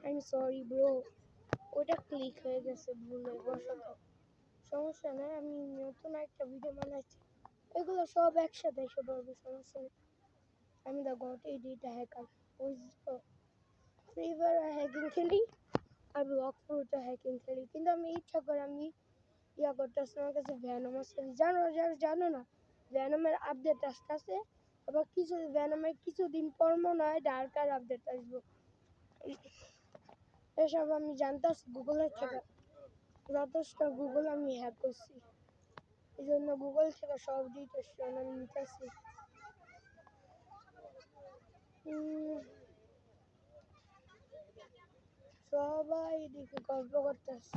I'm sorry bro, ওটা click হয়ে গেছে ভুলে বসত। সমস্যা নাই, আমি নতুন একটা ভিডিও বানাচ্ছি, এগুলো সব একসাথে এসে পড়বে, সমস্যা নেই। আমি দ্য গট এডিট হ্যাকার, বুঝছো? ফ্রি ফায়ার হ্যাকিং খেলি আর ব্লক ফ্রুটও হ্যাকিং খেলি, কিন্তু আমি ইচ্ছা করে আমি ইয়া করতেছি, আমার কাছে ভ্যানম আছে, জানো না ভ্যানমের আপডেট আসতেছে, আবার ভ্যানমের কিছুদিন পর মনে হয় ডার্কার আপডেট আসবো। এসব আমি জানতাছি গুগলের থেকে, যথেষ্ট গুগল আমি হ্যাক করছি, এই জন্য গুগল থেকে সব ডিটেকশন আমি নিতেছি। সবাই এদিকে গল্প করতেছে,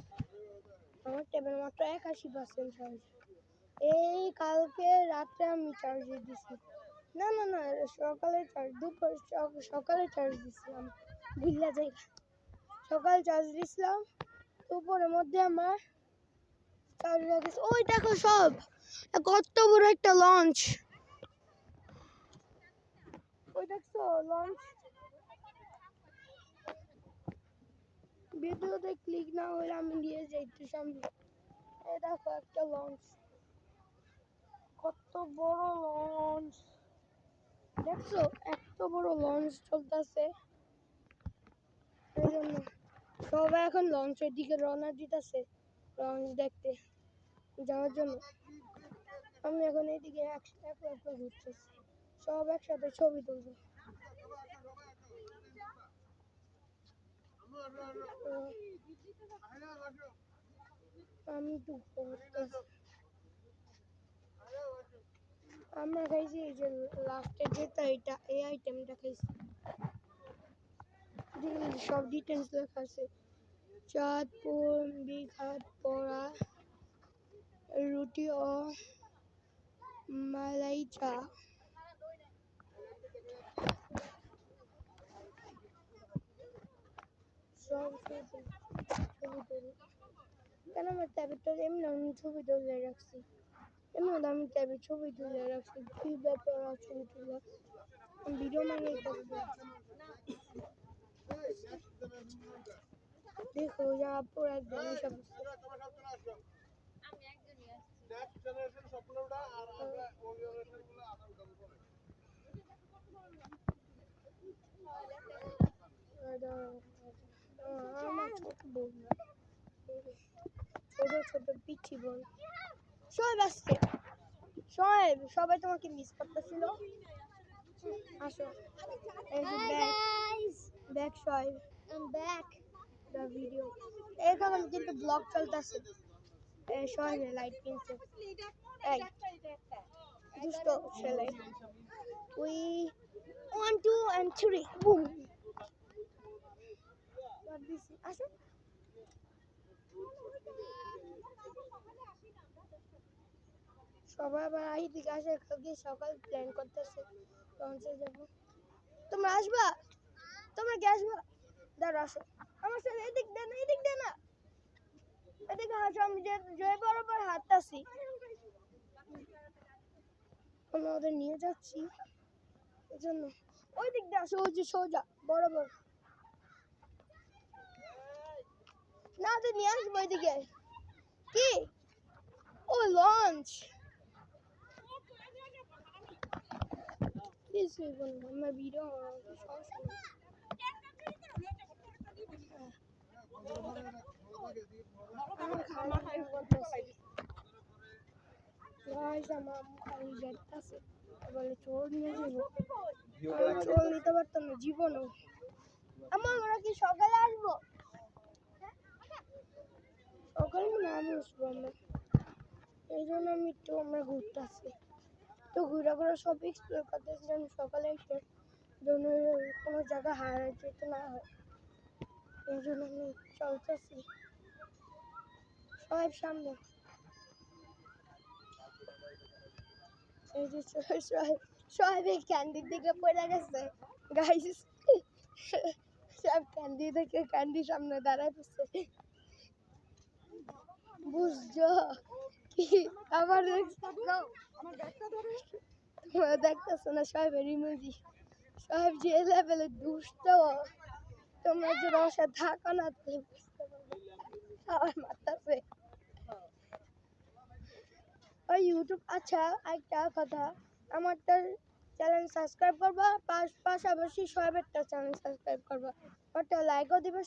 আমার টেবিল মাত্র 81% চার্জ। এই কালকে রাতে আমি চার্জে দিছি, না না না সকালে চার্জ, সকালে চার্জ দিছিলাম, ভুলা যাই, সকাল চার্জ দিছিলাম, দুপুরের মধ্যে আমার চার্জ হয়ে গেছে। ওই দেখো সব কত বড় একটা লঞ্চ, ওই দেখছো লঞ্চ, ভিডিওতে ক্লিক না হলে আমি নিয়ে যাইতে সামনে। এই দেখো একটা লঞ্চ, কত বড় লঞ্চ দেখছো, এত বড় লঞ্চ চলতেছে, এই জন্য সবাই এখন লঞ্চের দিকে রওনা দিতেছে লঞ্চ দেখতে যাওয়ার জন্য। আমি এখন এইদিকে একলা ঘুরতেছি, সব একসাথে ছবি তুলবো। আমি তো আমরা খাইছি এই যে লাস্টে যেটা, এটা এই আইটেমটা খাইছি, সব ডিটেলস লেখা আছে, চাঁদপুর বিঘাত পড়া রুটি ও মালাই চা। সব ছবি তুলি, কেন আমার ট্যাবের এমনি আমি ছবি তুলে রাখছি, এমনি আমি ট্যাবের ছবি তুলে রাখছি, কি ব্যাপার ছবি তুলে ভিডিও বানিয়ে দেখো যা পুরো একদম সব আমার ছোট বোন, ছোট ছোট পিচ্ছি বোন শোয়েব আসছে, শোয়েব সবাই তোমাকে মিস করতেছিল, আসো এই যে back Shoaib, I am back the video, এখন কিন্তু ব্লগ চলতেছে, এই শোয়েব লাইট কিনছে, এই দুষ্ট ছেলে, we 1 2 and 3 boom, আসো সবাই আবার এইদিকে আসে, কালকে সকাল প্ল্যান করতেছে লঞ্চে যাবো, তোমরা আসবা, তোমরা কি আসবা, দাঁড়া আসো আমার সাথে, এদিক দে না এদিকে আসো, আমি যে বরাবর হাঁটতাছি, আমরা ওদের নিয়ে যাচ্ছি, এই জন্য ওই দিক দিয়ে আসো, ওই যে সোজা বরাবর, না তো নিয়ে আসবো ওইদিকে, কি ও লঞ্চ কিছু বলবো, আমার ভিডিও বলে চোর নিয়ে যাবো, চোর নিতে পারতাম না জীবনও, আমার ওরা কি সকালে আসবো, সকালে না আমি আসবো আমরা, এই জন্য আমি একটু আমরা ঘুরতে আসি, তো ঘুরে ঘুরে সব এক্সপ্লোর করতেছি, আমি সকালে এসে জন্য কোনো জায়গা হারাই যেতে না হয়, এই জন্য আমি চলতেছি সব সামনে, এই যে সবাই ক্যান্ডির দিকে পড়ে গেছে গাইস, সব ক্যান্ডি থেকে ক্যান্ডি সামনে দাঁড়ায় পড়ছে, বুঝছো কি আমার দেখতেছো না সবাই ইমোজি, সব যে লেভেলে দুষ্ট, তোমরা যদি আমার সাথে থাকো না তাহলে বুঝতে পারবে সবার মারতাছে ওই ইউটিউব। আচ্ছা একটা কথা, আমারটা চ্যানেল সাবস্ক্রাইব করবা, পাশাপাশি সবেরটা চ্যানেল সাবস্ক্রাইব করবা, ওটা লাইকও দিবে।